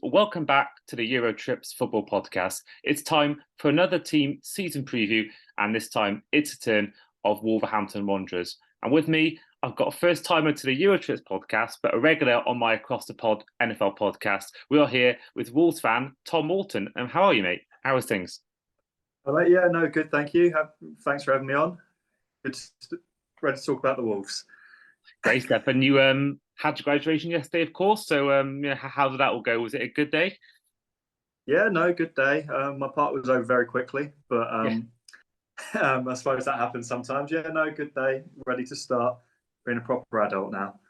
welcome back to the Eurotrips Football Podcast. It's time for another team season preview, and this time it's a turn of Wolverhampton Wanderers. And with me, I've got a first timer to the Eurotrips podcast, but a regular on my Across the Pod NFL podcast. We are here with Wolves fan Tom Morton. And how are you, mate? How is things? Yeah, no, good, thank you. Thanks for having me on. Good, ready to talk about the Wolves. Great stuff. And you had your graduation yesterday, of course. So how did that all go? Was it a good day? Yeah, no, good day. My part was over very quickly, but I suppose that happens sometimes. Yeah, no, good day. Ready to start being a proper adult now.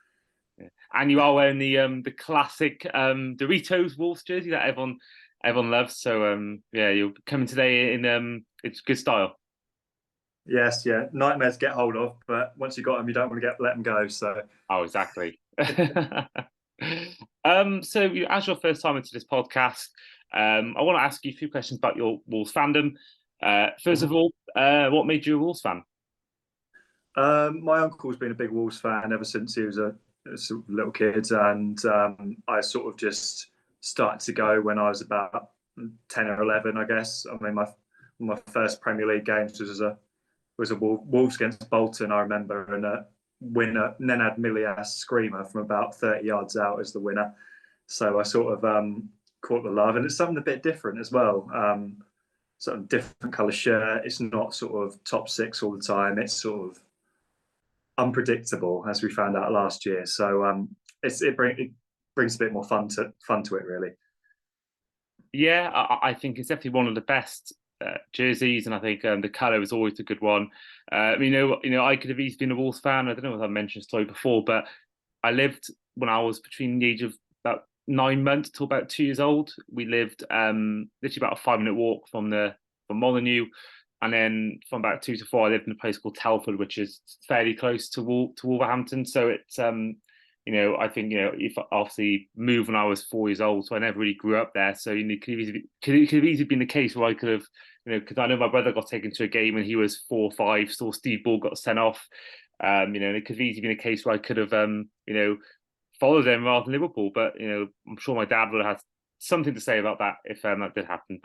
Yeah. And you are wearing the classic Doritos Wolves jersey that everyone loves. So you're coming today in it's good style. Yes, yeah, nightmares get hold of, but once you got them, you don't want to let them go. So, exactly. So as your first time into this podcast, I want to ask you a few questions about your Wolves fandom. First of all, what made you a Wolves fan? My uncle's been a big Wolves fan ever since he was a little kid, and I sort of just started to go when I was about 10 or 11, I guess. I mean, my first Premier League games was a Wolves against Bolton, I remember, and a winner, Nenad Milias screamer from about 30 yards out as the winner. So I sort of caught the love, and it's something a bit different as well. Sort of different colour shirt. It's not sort of top six all the time. It's sort of unpredictable, as we found out last year. So it brings a bit more fun to it, really. Yeah, I think it's definitely one of the best jerseys, and I think the colour is always a good one. I could have easily been a Wolves fan. I don't know if I mentioned the story before, but I lived when I was between the age of about 9 months to about 2 years old. We lived literally about a 5-minute walk from Moutinho, and then from about 2 to 4, I lived in a place called Telford, which is fairly close to Wolverhampton. So it's I think if obviously moved when I was 4 years old, so I never really grew up there. So it could have easily been the case where I could have, because I know my brother got taken to a game and he was 4 or 5, saw Steve Ball got sent off. And it could have easily been a case where I could have followed them rather than Liverpool. But I'm sure my dad would have had something to say about that if that did happen.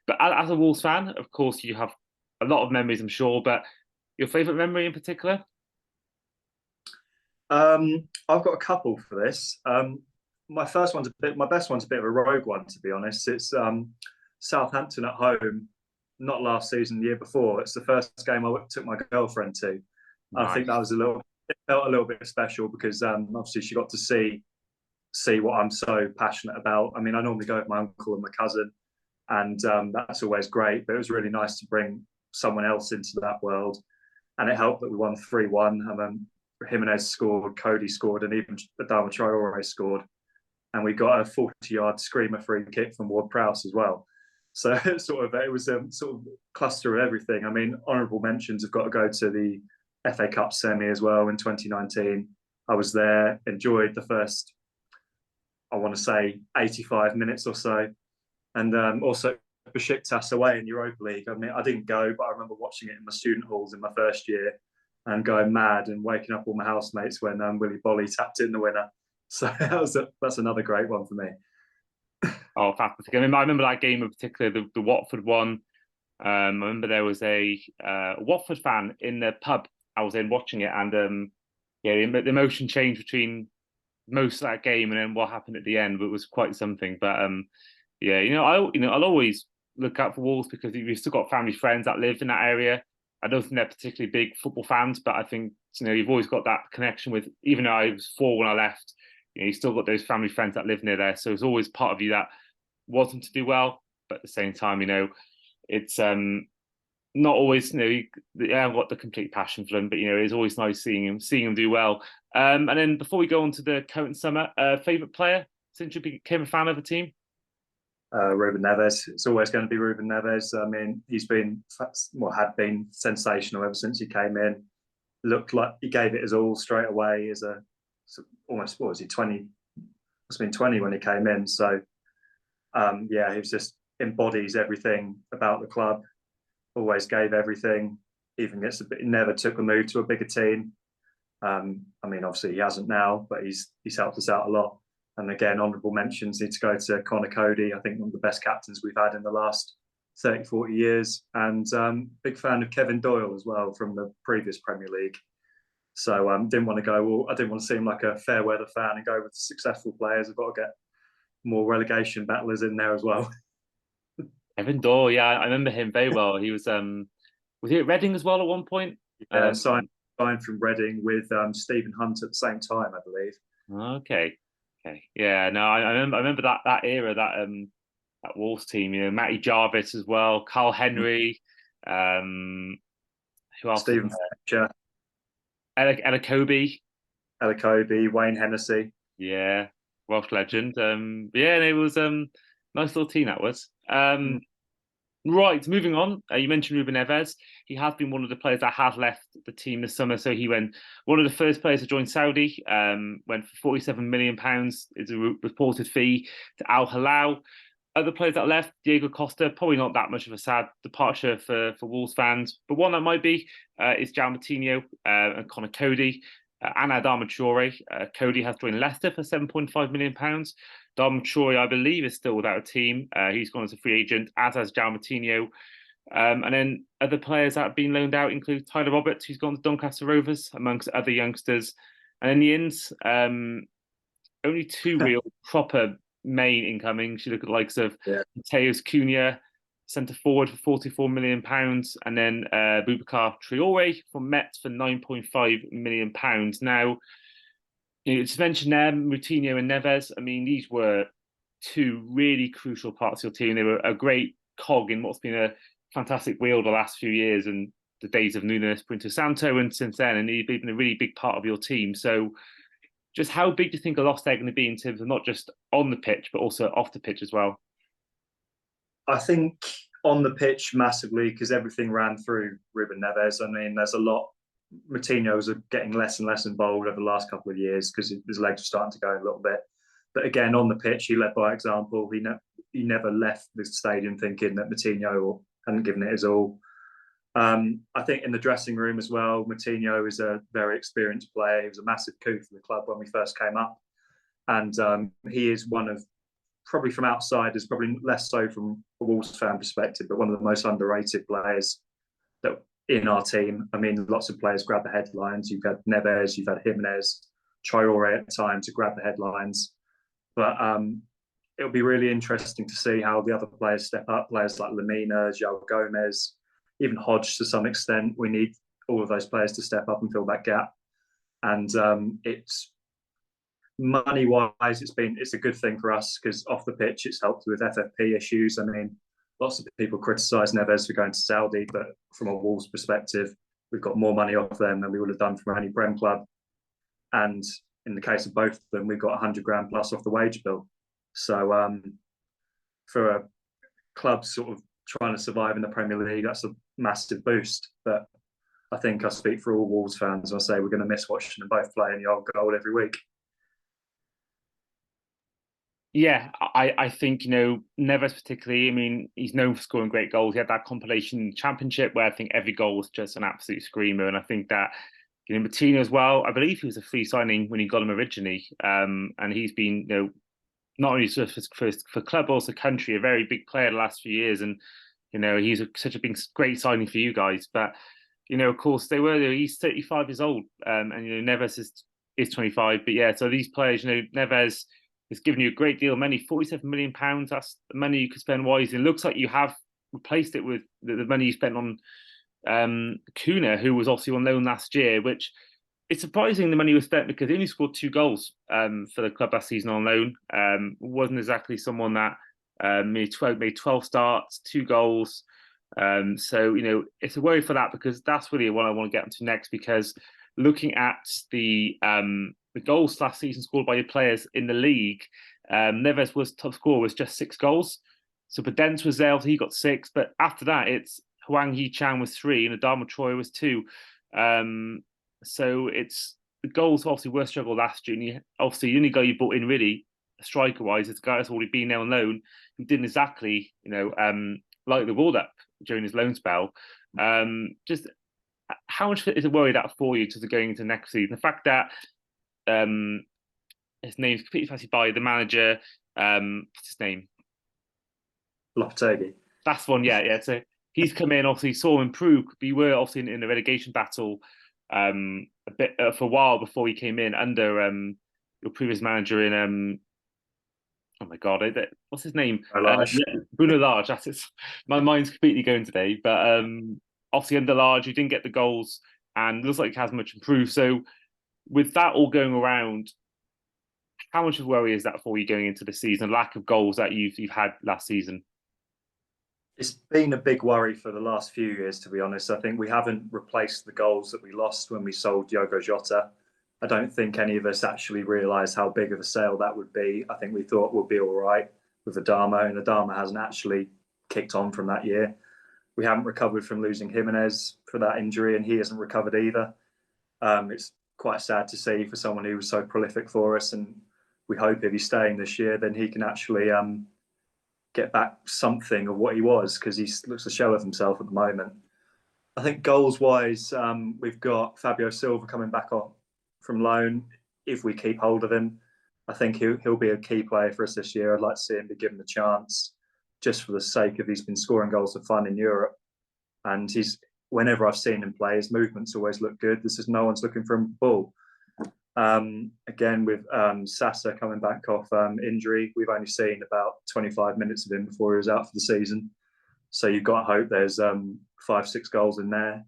But as a Wolves fan, of course, you have a lot of memories, I'm sure. But your favourite memory in particular? I've got a couple for this. My best one's a bit of a rogue one, to be honest. It's Southampton at home, not last season, the year before. It's the first game I took my girlfriend to. Nice. I think that was it felt a little bit special because obviously she got to see what I'm so passionate about. I mean, I normally go with my uncle and my cousin, and that's always great. But it was really nice to bring someone else into that world, and it helped that we won 3-1. And then Jimenez scored, Cody scored, and even Adama Traore scored. And we got a 40-yard screamer free kick from Ward Prowse as well. So it was a sort of cluster of everything. I mean, honourable mentions have got to go to the FA Cup semi as well in 2019. I was there, enjoyed the first, I want to say, 85 minutes or so. And also Besiktas away in Europa League. I mean, I didn't go, but I remember watching it in my student halls in my first year and going mad and waking up all my housemates when Willy Bolly tapped in the winner. So that's another great one for me. Oh, fantastic. I mean, I remember that game in particular, the Watford one. I remember there was a Watford fan in the pub I was in watching it, and the emotion changed between most of that game and then what happened at the end, but it was quite something. But I'll always look out for Wolves because we've still got family friends that live in that area. I don't think they're particularly big football fans, but I think you've always got that connection with. Even though I was 4 when I left, you still got those family friends that live near there. So it's always part of you that wants them to do well, but at the same time, it's not always. I've got the complete passion for them, but it's always nice seeing them do well. And then before we go on to the current summer, favorite player since you became a fan of the team? Ruben Neves. It's always going to be Ruben Neves. I mean, had been sensational ever since he came in. Looked like he gave it his all straight away. As almost, what was he, 20? Must have been 20 when he came in. So, he was just embodies everything about the club. Always gave everything. Even never took a move to a bigger team. I mean, obviously he hasn't now, but he's helped us out a lot. And again, honourable mentions need to go to Connor Cody. I think one of the best captains we've had in the last 30, 40 years. And big fan of Kevin Doyle as well from the previous Premier League. So didn't want to go. Well, I didn't want to seem like a fair weather fan and go with successful players. I've got to get more relegation battlers in there as well. Evan Dorr, yeah, I remember him very well. He was he at Reading as well at one point? Yeah, signed from Reading with Stephen Hunt at the same time, I believe. Okay, okay, yeah. No, I remember that era, that Wolves team. You know, Matty Jarvis as well, Carl Henry. Um, who else was Stephen Fletcher, Ella Kobe? Kobe, Wayne Hennessy. Yeah, Welsh legend. Yeah, and it was nice little team that was. Right, moving on. You mentioned Ruben Neves. He has been one of the players that has left the team this summer. So he went one of the first players to join Saudi. Went for £47 million is a reported fee to Al Hilal. Other players that left, Diego Costa, probably not that much of a sad departure for Wolves fans, but one that might be is Joao Moutinho and Connor Cody and Adama Traore. Cody has joined Leicester for £7.5 million. Dom Troy, I believe, is still without a team. He's gone as a free agent, as has Joao Moutinho. And then other players that have been loaned out include Tyler Roberts, who's gone to Doncaster Rovers, amongst other youngsters. And in the Inns, only two real proper main incomings. You look at the likes of Mateus Cunha, centre forward for £44 million, and then Boubacar Traore from Metz for £9.5 million. Now, you just mentioned them, Moutinho and Neves. I mean, these were two really crucial parts of your team. They were a great cog in what's been a fantastic wheel the last few years and the days of Nunes, Pinto Santo, and since then, and they've been a really big part of your team. So, just how big do you think a loss they're going to be in terms of not just on the pitch, but also off the pitch as well? I think on the pitch massively because everything ran through Ruben Neves. I mean, there's a lot. Moutinho's are getting less and less involved over the last couple of years because his legs are starting to go a little bit. But again, on the pitch, he led by example. He never left the stadium thinking that Moutinho hadn't given it his all. I think in the dressing room as well, Moutinho is a very experienced player. He was a massive coup for the club when we first came up. And he is one of, probably from outsiders, probably less so from a Wolves fan perspective, but one of the most underrated players that in our team. I mean, lots of players grab the headlines. You've had Neves, you've had Jimenez, Traore at times to grab the headlines. But it'll be really interesting to see how the other players step up. Players like Lamina, Joao Gomez, even Hodge to some extent. We need all of those players to step up and fill that gap. And it's money-wise, it's a good thing for us because off the pitch, it's helped with FFP issues. I mean, lots of people criticise Neves for going to Saudi, but from a Wolves perspective, we've got more money off them than we would have done from any Prem club. And in the case of both of them, we've got 100 grand plus off the wage bill. So for a club sort of trying to survive in the Premier League, that's a massive boost. But I think I speak for all Wolves fans when I say we're going to miss watching them both play in the old goal every week. Yeah, I think, Neves particularly, I mean, he's known for scoring great goals. He had that compilation championship where I think every goal was just an absolute screamer. And I think that, Moutinho as well, I believe he was a free signing when he got him originally. And he's been, not only for club, but also country, a very big player the last few years. And, he's such a big, great signing for you guys. But, of course, he's 35 years old. And, Neves is 25. But yeah, so these players, Neves, it's given you a great deal of money, £47 million. That's the money you could spend wisely. It looks like you have replaced it with the money you spent on Cunha, who was obviously on loan last year, which it's surprising the money was spent because he only scored 2 goals for the club last season on loan. Wasn't exactly someone that made 12 starts, 2 goals. So, it's a worry for that because that's really what I want to get into next because looking at the goals last season scored by your players in the league, Neves was top scorer was just 6 goals. So Podence was there, he got 6, but after that it's Hwang Hee-chan was 3 and Adama Traore was 2. So it's the goals obviously were struggled last year. And obviously the only guy you brought in really striker wise is a guy that's already been there on loan who didn't exactly, light the world up during his loan spell. Just how much is a worry that for you to going into next season? The fact that his name's completely passed by the manager. What's his name? Lopetegui. That's one. Yeah, yeah. So he's come in. Obviously, saw him improve. We were obviously in the relegation battle a bit for a while before he came in under your previous manager in oh my god, what's his name? Large. Yeah, Bruno Lage. That's it. My mind's completely going today. But obviously under Lage, he didn't get the goals, and looks like he has much improved. So with that all going around, how much of a worry is that for you going into the season? Lack of goals that you've had last season. It's been a big worry for the last few years, to be honest. I think we haven't replaced the goals that we lost when we sold Diogo Jota. I don't think any of us actually realised how big of a sale that would be. I think we thought we'd be all right with Adama, and Adama hasn't actually kicked on from that year. We haven't recovered from losing Jimenez for that injury, and he hasn't recovered either. It's quite sad to see for someone who was so prolific for us, and we hope if he's staying this year, then he can actually get back something of what he was, because he looks a shell of himself at the moment. I think goals wise, we've got Fabio Silva coming back on from loan. If we keep hold of him, I think he'll be a key player for us this year. I'd like to see him be given a chance, just for the sake of he's been scoring goals for fun in Europe, and he's whenever I've seen him play, his movements always look good. This is no one's looking for him to ball. Again, with Sasa coming back off injury, we've only seen about 25 minutes of him before he was out for the season. So you've got to hope there's 5-6 goals in there.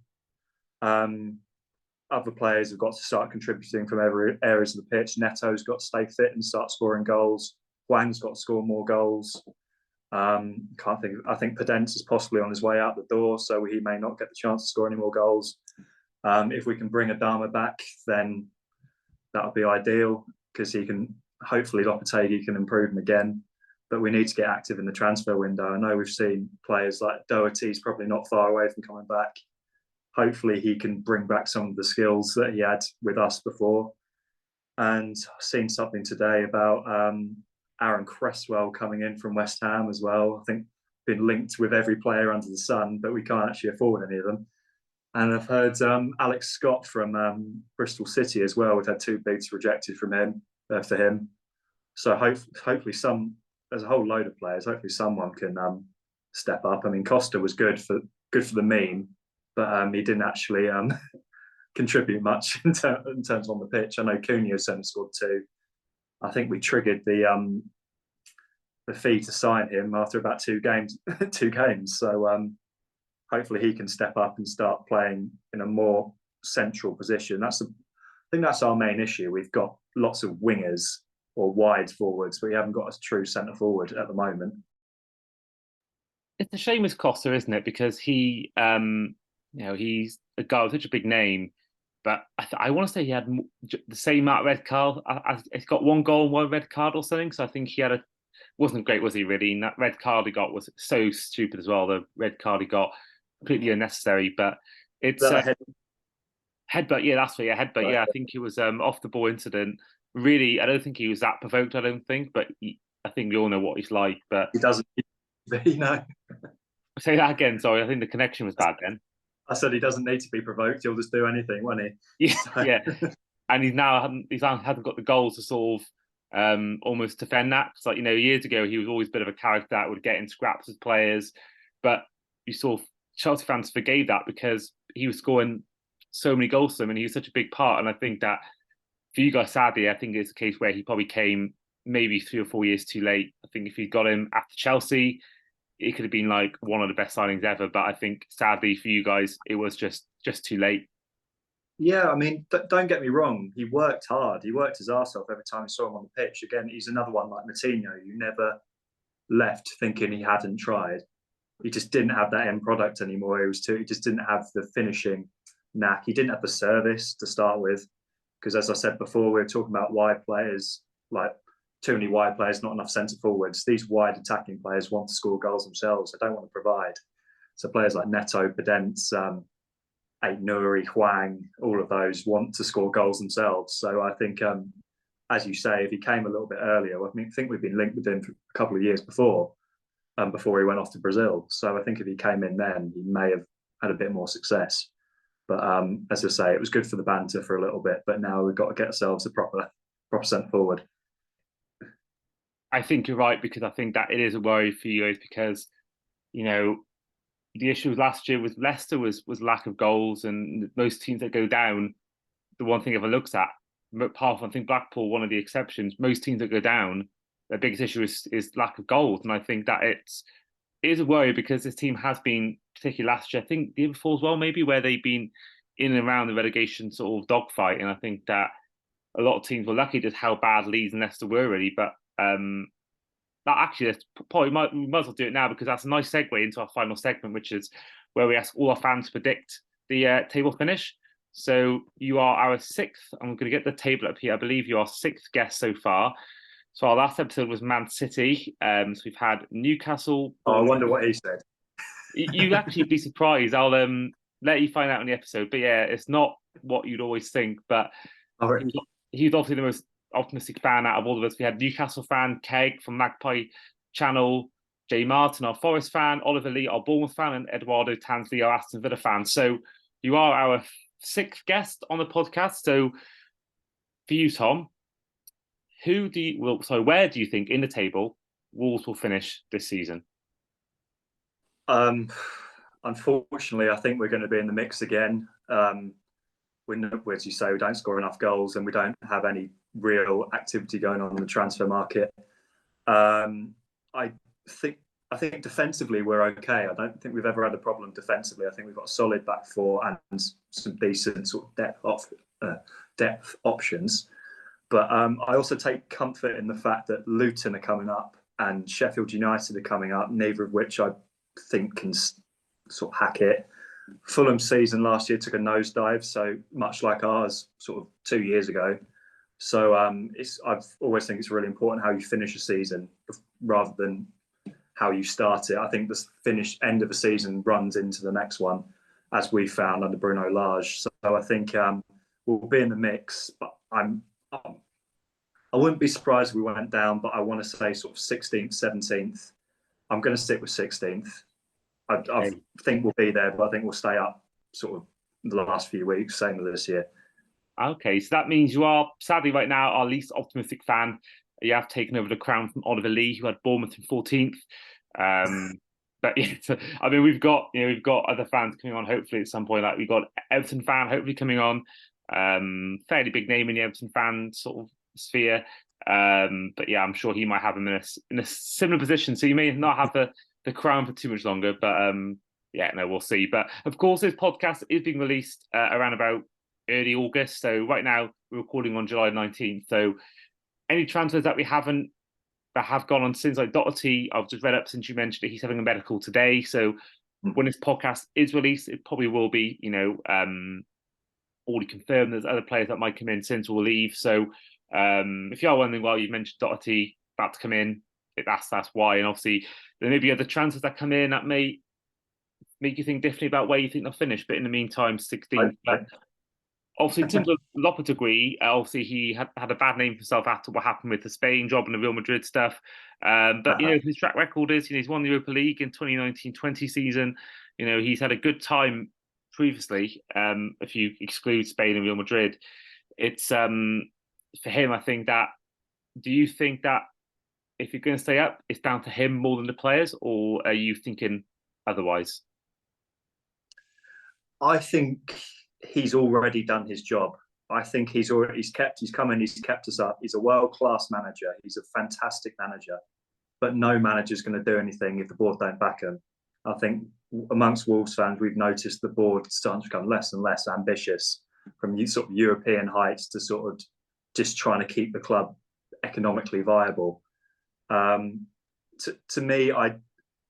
Other players have got to start contributing from every areas of the pitch. Neto's got to stay fit and start scoring goals. Hwang's got to score more goals. Can't think. I think Podence is possibly on his way out the door, so he may not get the chance to score any more goals. If we can bring Adama back, then that would be ideal, because he can hopefully Lopetegui can improve him again. But we need to get active in the transfer window. I know we've seen players like Doherty's probably not far away from coming back. Hopefully he can bring back some of the skills that he had with us before. And I've seen something today about Aaron Cresswell coming in from West Ham as well. I think been linked with every player under the sun, but we can't actually afford any of them. And I've heard Alex Scott from Bristol City as well. We've had 2 bids rejected from him for him. So hopefully there's a whole load of players. Hopefully someone can step up. I mean, Costa was good for the meme, but he didn't actually contribute much in terms on the pitch. I know Cunha certainly scored 2. I think we triggered the fee to sign him after about 2 games. 2 games. So hopefully he can step up and start playing in a more central position. I think that's our main issue. We've got lots of wingers or wide forwards, but we haven't got a true centre forward at the moment. It's a shame with Costa, isn't it? Because he's a guy with such a big name, but I want to say he had the same amount of red card. He's got 1 goal and 1 red card or something. So I think he had wasn't great, was he? Really, and that red card he got was so stupid as well. The red card he got completely unnecessary. But it's headbutt. Yeah, that's right. Yeah, headbutt. Yeah, I think it was off the ball incident. Really, I don't think he was that provoked. I don't think, but I think we all know what he's like. But he doesn't. You know. Say that again. Sorry, I think the connection was bad then. I said he doesn't need to be provoked. He'll just do anything, won't he? Yeah, so. Yeah. And he's now hasn't got the goals to sort of almost defend that. It's like, years ago he was always a bit of a character that would get in scraps with players, but you saw Chelsea fans forgave that because he was scoring so many goals for them, and he was such a big part. And I think that for you guys, sadly, I think it's a case where he probably came maybe 3 or 4 years too late. I think if you'd got him after Chelsea, it could have been like one of the best signings ever. But I think sadly for you guys, it was just too late. Yeah, I mean, don't get me wrong. He worked hard. He worked his arse off every time you saw him on the pitch. Again, he's another one like Moutinho. You never left thinking he hadn't tried. He just didn't have that end product anymore. He just didn't have the finishing knack. He didn't have the service to start with. Because as I said before, we were talking about wide players, like too many wide players, not enough centre forwards. These wide attacking players want to score goals themselves. They don't want to provide. So players like Neto, Podence, Aït-Nouri, Hwang, all of those want to score goals themselves. So I think, as you say, if he came a little bit earlier, I think we've been linked with him for a couple of years before he went off to Brazil. So I think if he came in then, he may have had a bit more success. But as I say, it was good for the banter for a little bit. But now we've got to get ourselves a proper centre forward. I think you're right because I think that it is a worry for you guys because you know the issue with last year with Leicester was lack of goals, and most teams that go down, the one thing everyone looks at, apart from I think Blackpool, one of the exceptions, most teams that go down, their biggest issue is lack of goals, and I think that it is a worry because this team has been, particularly last year, I think the year before as well, maybe where they've been in and around the relegation sort of dogfight, and I think that a lot of teams were lucky just how bad Leeds and Leicester were really, but that actually, that's probably we might as well do it now because that's a nice segue into our final segment, which is where we ask all our fans to predict the table finish. So you are our sixth. I'm going to get the table up here. I believe you are sixth guest so far. So our last episode was Man City. So we've had Newcastle. Oh, I wonder what he said. You actually be surprised. I'll let you find out in the episode. But yeah, it's not what you'd always think. But Oh, he was obviously the most optimistic fan out of all of us. We had Newcastle fan, Keg from Magpie Channel, Jay Martin, our Forest fan, Oliver Lee, our Bournemouth fan, and Eduardo Tansley, our Aston Villa fan. So you are our sixth guest on the podcast. So for you, Tom, where do you think in the table Wolves will finish this season? Unfortunately, I think we're going to be in the mix again. As you say, we don't score enough goals and we don't have any real activity going on in the transfer market. I think defensively we're okay. I don't think we've ever had a problem defensively. I think we've got a solid back four and some decent sort of depth options. But I also take comfort in the fact that Luton are coming up and Sheffield United are coming up, neither of which I think can sort of hack it. Fulham's season last year took a nosedive, so much like ours sort of 2 years ago. So I've always think it's really important how you finish a season rather than how you start it. I think the end of a season runs into the next one, as we found under Bruno Lage. So I think we'll be in the mix, but I wouldn't be surprised if we went down, but I want to say sort of 16th, 17th. I'm going to stick with 16th. I think we'll be there, but I think we'll stay up sort of the last few weeks, same as this year. Okay, so that means you are sadly right now our least optimistic fan. You have taken over the crown from Oliver Lee, who had Bournemouth in 14th. But yeah, I mean, we've got other fans coming on. Hopefully, at some point, like we've got Everton fan hopefully coming on. Fairly big name in the Everton fan sort of sphere. But yeah, I'm sure he might have him in a similar position. So you may not have the crown for too much longer, but yeah, no, we'll see. But of course, this podcast is being released around about early August. So right now we're recording on July 19th. So any transfers that have gone on since, like Doherty, I've just read up since you mentioned it, he's having a medical today. So when this podcast is released, it probably will be, already confirmed. There's other players that might come in since we'll leave. So if you are wondering, well, you mentioned Doherty about to come in, that's why. And obviously there may be other transfers that come in that may make you think differently about where you think they'll finish. But in the meantime, 16th. But obviously, in terms of Lopetegui, obviously he had a bad name for himself after what happened with the Spain job and the Real Madrid stuff. But his track record is, he's won the Europa League in 2019-20 season. He's had a good time previously. If you exclude Spain and Real Madrid, it's for him. I think that. Do you think that if you're going to stay up, it's down to him more than the players, or are you thinking otherwise? I think he's already done his job. I think he's come in, he's kept us up. He's a world-class manager. He's a fantastic manager. But no manager's going to do anything if the board don't back him. I think amongst Wolves fans, we've noticed the board starting to become less and less ambitious from sort of European heights to sort of just trying to keep the club economically viable. To me,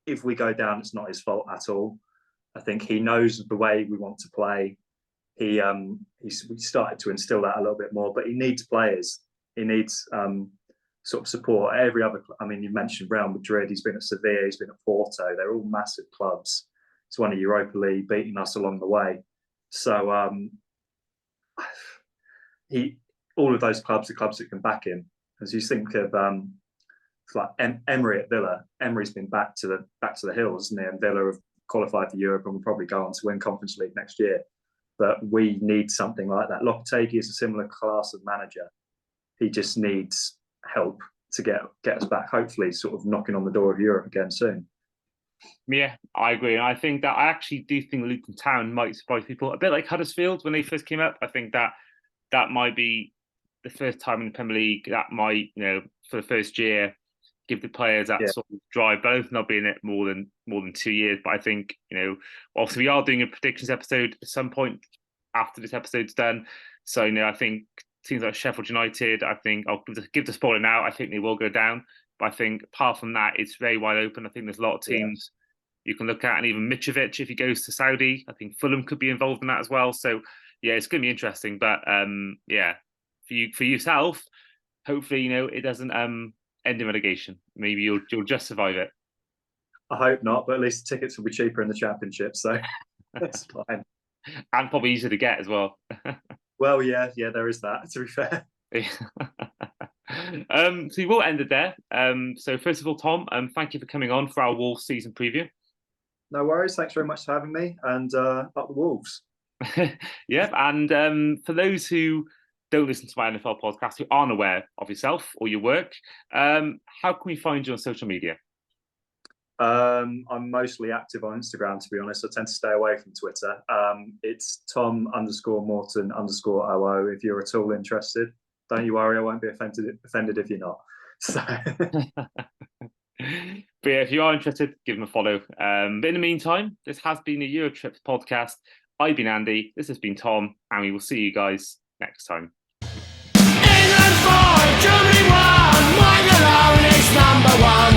if we go down, it's not his fault at all. I think he knows the way we want to play. We started to instill that a little bit more, but he needs players. He needs sort of support. Every other, I mean, you mentioned Real Madrid. He's been at Sevilla. He's been at Porto. They're all massive clubs. He's won a Europa League, beating us along the way. So all of those clubs are clubs that can back him. As you think of, it's like Emery at Villa. Emery's been back to the hills, isn't he? And Villa have qualified for Europe and will probably go on to win Conference League next year. But we need something like that. Lopetegui is a similar class of manager. He just needs help to get us back. Hopefully, sort of knocking on the door of Europe again soon. Yeah, I agree. And I think that I actually do think Luton Town might surprise people a bit like Huddersfield when they first came up. I think that might be the first time in the Premier League that might, for the first year, give the players that sort of drive. Both not being it more than 2 years, but I think obviously we are doing a predictions episode at some point after this episode's done. So I think teams like Sheffield United, I think I'll give the spoiler now. I think they will go down, but I think apart from that, it's very wide open. I think there's a lot of teams you can look at, and even Mitrovic if he goes to Saudi, I think Fulham could be involved in that as well. So it's going to be interesting. But for yourself, hopefully it doesn't end in relegation. Maybe you'll just survive it. I hope not, but at least the tickets will be cheaper in the Championship, so that's fine. And probably easier to get as well. Well, yeah, there is that, to be fair. So we will end it there. So first of all, Tom, thank you for coming on for our Wolves season preview. No worries. Thanks very much for having me, and up the Wolves. Yep. And for those who don't listen to my NFL podcast, who aren't aware of yourself or your work, how can we find you on social media? I'm mostly active on Instagram, to be honest. I tend to stay away from Twitter. It's Tom_Morton_OO. If you're at all interested, don't you worry, I won't be offended if you're not. So. But if you are interested, give them a follow. But in the meantime, this has been a Eurotrip podcast. I've been Andy, this has been Tom, and we will see you guys next time. England 4, Germany 1, Michael Owen is number 1.